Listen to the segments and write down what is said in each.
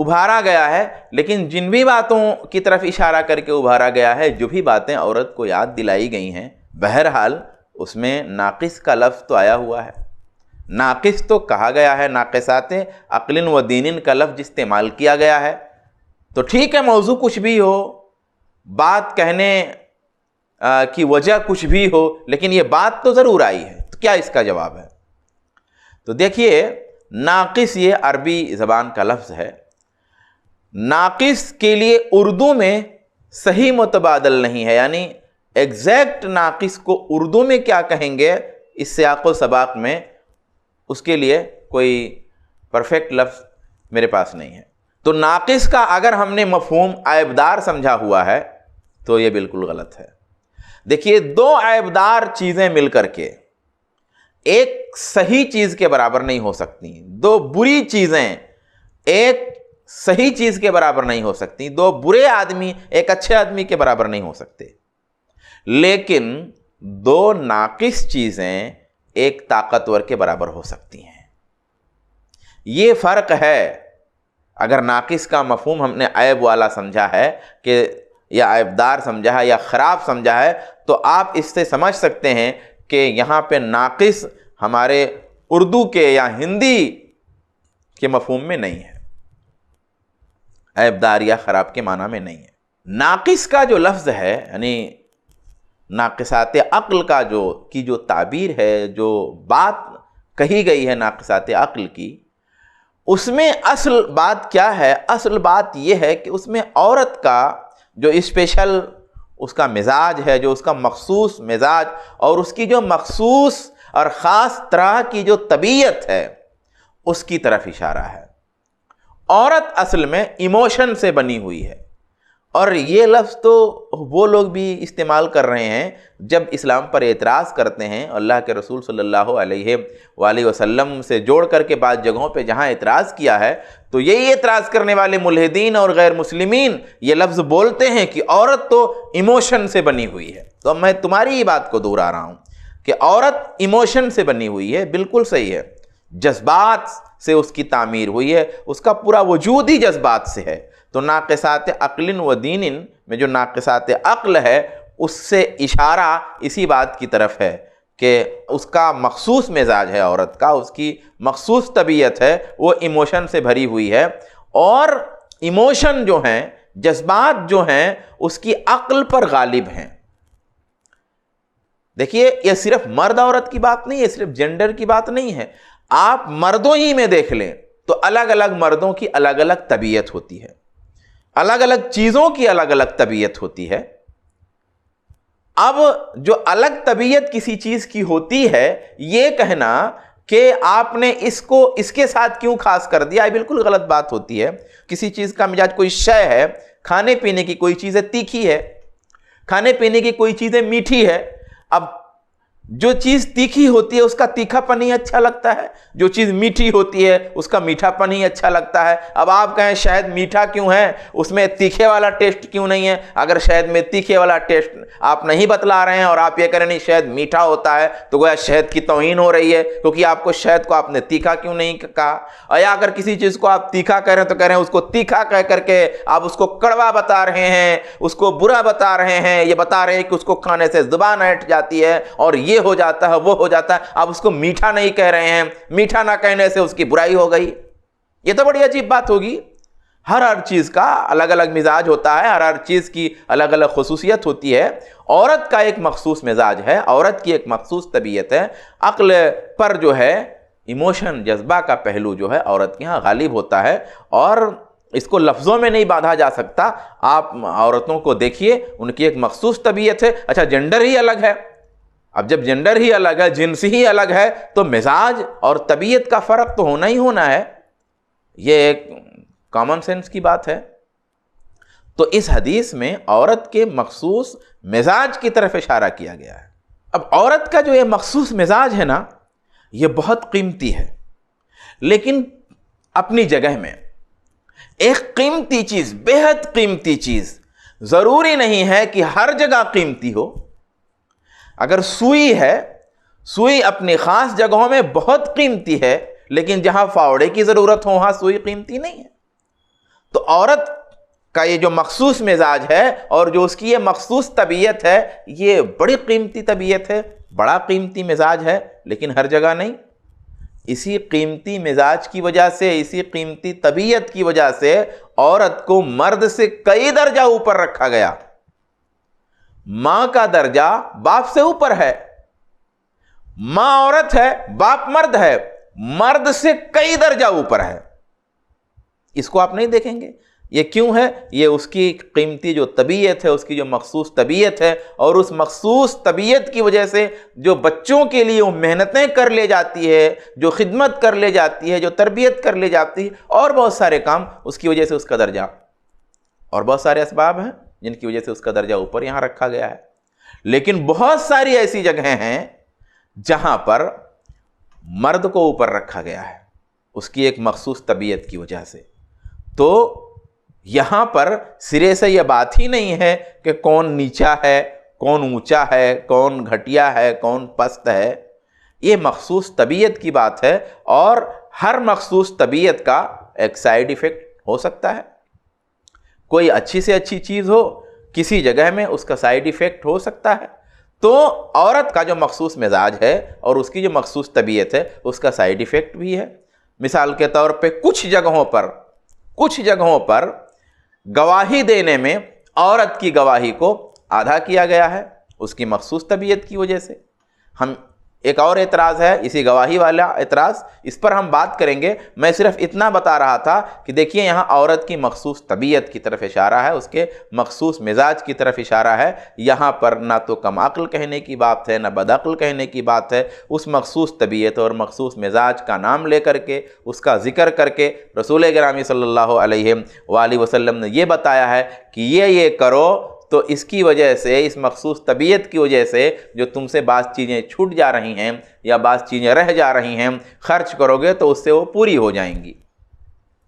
ابھارا گیا ہے، لیکن جن بھی باتوں کی طرف اشارہ کر کے ابھارا گیا ہے، جو بھی باتیں عورت کو یاد دلائی گئی ہیں، بہرحال اس میں ناقص کا لفظ تو آیا ہوا ہے، ناقص تو کہا گیا ہے، ناقصات عقل و دین کا لفظ استعمال کیا گیا ہے۔ تو ٹھیک ہے، موضوع کچھ بھی ہو، بات کہنے کی وجہ کچھ بھی ہو، لیکن یہ بات تو ضرور آئی ہے، تو کیا اس کا جواب ہے؟ تو دیکھیے، ناقص یہ عربی زبان کا لفظ ہے۔ ناقص کے لیے اردو میں صحیح متبادل نہیں ہے، یعنی ایگزیکٹ ناقص کو اردو میں کیا کہیں گے اس سیاق و سباق میں، اس کے لیے کوئی پرفیکٹ لفظ میرے پاس نہیں ہے۔ تو ناقص کا اگر ہم نے مفہوم عیبدار سمجھا ہوا ہے تو یہ بالکل غلط ہے۔ دیکھیے، دو عیبدار چیزیں مل کر کے ایک صحیح چیز کے برابر نہیں ہو سکتی، دو بری چیزیں ایک صحیح چیز کے برابر نہیں ہو سکتی، دو برے آدمی ایک اچھے آدمی کے برابر نہیں ہو سکتے، لیکن دو ناقص چیزیں ایک طاقتور کے برابر ہو سکتی ہیں۔ یہ فرق ہے۔ اگر ناقص کا مفہوم ہم نے عیب والا سمجھا ہے کہ یا عیبدار سمجھا ہے یا خراب سمجھا ہے، تو آپ اس سے سمجھ سکتے ہیں کہ یہاں پہ ناقص ہمارے اردو کے یا ہندی کے مفہوم میں نہیں ہے، عیبدار یا خراب کے معنی میں نہیں ہے۔ ناقص کا جو لفظ ہے، یعنی ناقصات عقل کا جو تعبیر ہے، جو بات کہی گئی ہے ناقصات عقل کی، اس میں اصل بات کیا ہے؟ اصل بات یہ ہے کہ اس میں عورت کا جو اسپیشل اس کا مزاج ہے، جو اس کا مخصوص مزاج اور اس کی جو مخصوص اور خاص طرح کی جو طبیعت ہے، اس کی طرف اشارہ ہے۔ عورت اصل میں ایموشن سے بنی ہوئی ہے، اور یہ لفظ تو وہ لوگ بھی استعمال کر رہے ہیں جب اسلام پر اعتراض کرتے ہیں۔ اللہ کے رسول صلی اللہ علیہ وآلہ وسلم سے جوڑ کر کے بعض جگہوں پہ جہاں اعتراض کیا ہے، تو یہی اعتراض کرنے والے ملحدین اور غیر مسلمین یہ لفظ بولتے ہیں کہ عورت تو ایموشن سے بنی ہوئی ہے۔ تو میں تمہاری ہی بات کو دہرا رہا ہوں کہ عورت ایموشن سے بنی ہوئی ہے، بالکل صحیح ہے، جذبات سے اس کی تعمیر ہوئی ہے، اس کا پورا وجود ہی جذبات سے ہے۔ تو ناقصات عقل و دین میں جو ناقصات عقل ہے، اس سے اشارہ اسی بات کی طرف ہے کہ اس کا مخصوص مزاج ہے، عورت کا اس کی مخصوص طبیعت ہے، وہ ایموشن سے بھری ہوئی ہے، اور ایموشن جو ہیں، جذبات جو ہیں، اس کی عقل پر غالب ہیں۔ دیکھیے، یہ صرف مرد عورت کی بات نہیں ہے، صرف جینڈر کی بات نہیں ہے، آپ مردوں ہی میں دیکھ لیں تو الگ الگ مردوں کی الگ الگ طبیعت ہوتی ہے، الگ الگ چیزوں کی الگ الگ طبیعت ہوتی ہے۔ اب جو الگ طبیعت کسی چیز کی ہوتی ہے، یہ کہنا کہ آپ نے اس کو اس کے ساتھ کیوں خاص کر دیا، یہ بالکل غلط بات ہوتی ہے۔ کسی چیز کا مزاج، کوئی شے ہے، کھانے پینے کی کوئی چیزیں تیکھی ہے، کھانے پینے کی کوئی چیزیں میٹھی ہے۔ اب جو چیز تیکھی ہوتی ہے اس کا تیکھا پن ہی اچھا لگتا ہے، جو چیز میٹھی ہوتی ہے اس کا میٹھا پن ہی اچھا لگتا ہے۔ اب آپ کہیں شہد میٹھا کیوں ہے، اس میں تیکھے والا ٹیسٹ کیوں نہیں ہے؟ اگر شہد میں تیکھے والا ٹیسٹ آپ نہیں بتلا رہے ہیں اور آپ یہ کہہ رہے ہیں نہیں شہد میٹھا ہوتا ہے، تو گویا شہد کی توہین ہو رہی ہے، کیونکہ آپ کو شہد کو آپ نے تیکھا کیوں نہیں کہا۔ اور یا اگر کسی چیز کو آپ تیکھا کہہ رہے ہیں تو کہہ رہے ہیں اس کو تیکھا کہہ کر کے آپ اس کو کڑوا بتا رہے ہیں، اس کو برا بتا رہے ہیں، یہ بتا رہے ہیں کہ اس کو کھانے سے زبان ہٹ جاتی ہے اور یہ ہو جاتا ہے، وہ ہو جاتا ہے۔ آپ اس کو میٹھا نہیں کہہ رہے ہیں، میٹھا نہ کہنے سے اس کی برائی ہو گئی۔ یہ تو بڑی عجیب بات ہوگی۔ ہر چیز کا الگ الگ مزاج ہوتا ہے، ہر چیز کی الگ الگ خصوصیت ہوتی ہے۔ عورت کا ایک مخصوص مزاج ہے، عورت کی ایک مخصوص طبیعت ہے۔ عقل پر جو ہے ایموشن، جذبہ کا پہلو جو ہے عورت کے ہاں غالب ہوتا ہے، اور اس کو لفظوں میں نہیں باندھا جا سکتا۔ آپ عورتوں کو دیکھیے، ان کی ایک مخصوص طبیعت ہے۔ اچھا، جنڈر ہی الگ ہے، اب جب جنڈر ہی الگ ہے، جنس ہی الگ ہے، تو مزاج اور طبیعت کا فرق تو ہونا ہی ہونا ہے۔ یہ ایک کامن سینس کی بات ہے۔ تو اس حدیث میں عورت کے مخصوص مزاج کی طرف اشارہ کیا گیا ہے۔ اب عورت کا جو یہ مخصوص مزاج ہے نا، یہ بہت قیمتی ہے، لیکن اپنی جگہ میں ایک قیمتی چیز، بے حد قیمتی چیز، ضروری نہیں ہے کہ ہر جگہ قیمتی ہو۔ اگر سوئی ہے، سوئی اپنی خاص جگہوں میں بہت قیمتی ہے، لیکن جہاں فاوڑے کی ضرورت ہو وہاں سوئی قیمتی نہیں ہے۔ تو عورت کا یہ جو مخصوص مزاج ہے اور جو اس کی یہ مخصوص طبیعت ہے، یہ بڑی قیمتی طبیعت ہے، بڑا قیمتی مزاج ہے، لیکن ہر جگہ نہیں۔ اسی قیمتی مزاج کی وجہ سے، اسی قیمتی طبیعت کی وجہ سے عورت کو مرد سے کئی درجہ اوپر رکھا گیا۔ ماں کا درجہ باپ سے اوپر ہے، ماں عورت ہے، باپ مرد ہے، مرد سے کئی درجہ اوپر ہے۔ اس کو آپ نہیں دیکھیں گے، یہ کیوں ہے؟ یہ اس کی قیمتی جو طبیعت ہے، اس کی جو مخصوص طبیعت ہے، اور اس مخصوص طبیعت کی وجہ سے جو بچوں کے لیے وہ محنتیں کر لے جاتی ہے، جو خدمت کر لے جاتی ہے، جو تربیت کر لے جاتی ہے، اور بہت سارے کام، اس کی وجہ سے اس کا درجہ، اور بہت سارے اسباب ہیں جن کی وجہ سے اس کا درجہ اوپر یہاں رکھا گیا ہے۔ لیکن بہت ساری ایسی جگہیں ہیں جہاں پر مرد کو اوپر رکھا گیا ہے اس کی ایک مخصوص طبیعت کی وجہ سے۔ تو یہاں پر سرے سے یہ بات ہی نہیں ہے کہ کون نیچا ہے، کون اونچا ہے، کون گھٹیا ہے، کون پست ہے۔ یہ مخصوص طبیعت کی بات ہے، اور ہر مخصوص طبیعت کا ایک سائیڈ ایفیکٹ ہو سکتا ہے۔ کوئی اچھی سے اچھی چیز ہو، کسی جگہ میں اس کا سائیڈ ایفیکٹ ہو سکتا ہے۔ تو عورت کا جو مخصوص مزاج ہے اور اس کی جو مخصوص طبیعت ہے، اس کا سائیڈ ایفیکٹ بھی ہے۔ مثال کے طور پہ کچھ جگہوں پر گواہی دینے میں عورت کی گواہی کو آدھا کیا گیا ہے اس کی مخصوص طبیعت کی وجہ سے۔ ہم ایک اور اعتراض ہے، اسی گواہی والا اعتراض، اس پر ہم بات کریں گے۔ میں صرف اتنا بتا رہا تھا کہ دیکھیے یہاں عورت کی مخصوص طبیعت کی طرف اشارہ ہے، اس کے مخصوص مزاج کی طرف اشارہ ہے۔ یہاں پر نہ تو کم عقل کہنے کی بات ہے، نہ بد عقل کہنے کی بات ہے۔ اس مخصوص طبیعت اور مخصوص مزاج کا نام لے کر کے، اس کا ذکر کر کے رسول گرامی صلی اللہ علیہ وآلہ وسلم نے یہ بتایا ہے کہ یہ کرو، تو اس کی وجہ سے، اس مخصوص طبیعت کی وجہ سے جو تم سے بعض چیزیں چھوٹ جا رہی ہیں یا بعض چیزیں رہ جا رہی ہیں، خرچ کرو گے تو اس سے وہ پوری ہو جائیں گی۔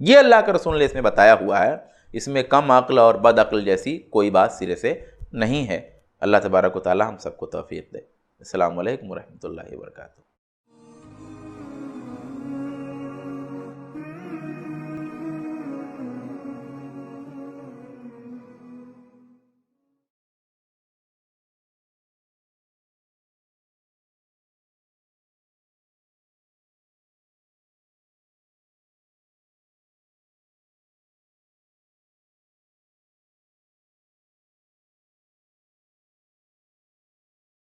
یہ اللہ کے رسول نے اس میں بتایا ہوا ہے، اس میں کم عقل اور بد عقل جیسی کوئی بات سرے سے نہیں ہے۔ اللہ تبارک و تعالی ہم سب کو توفیق دے۔ السلام علیکم ورحمۃ اللہ وبرکاتہ۔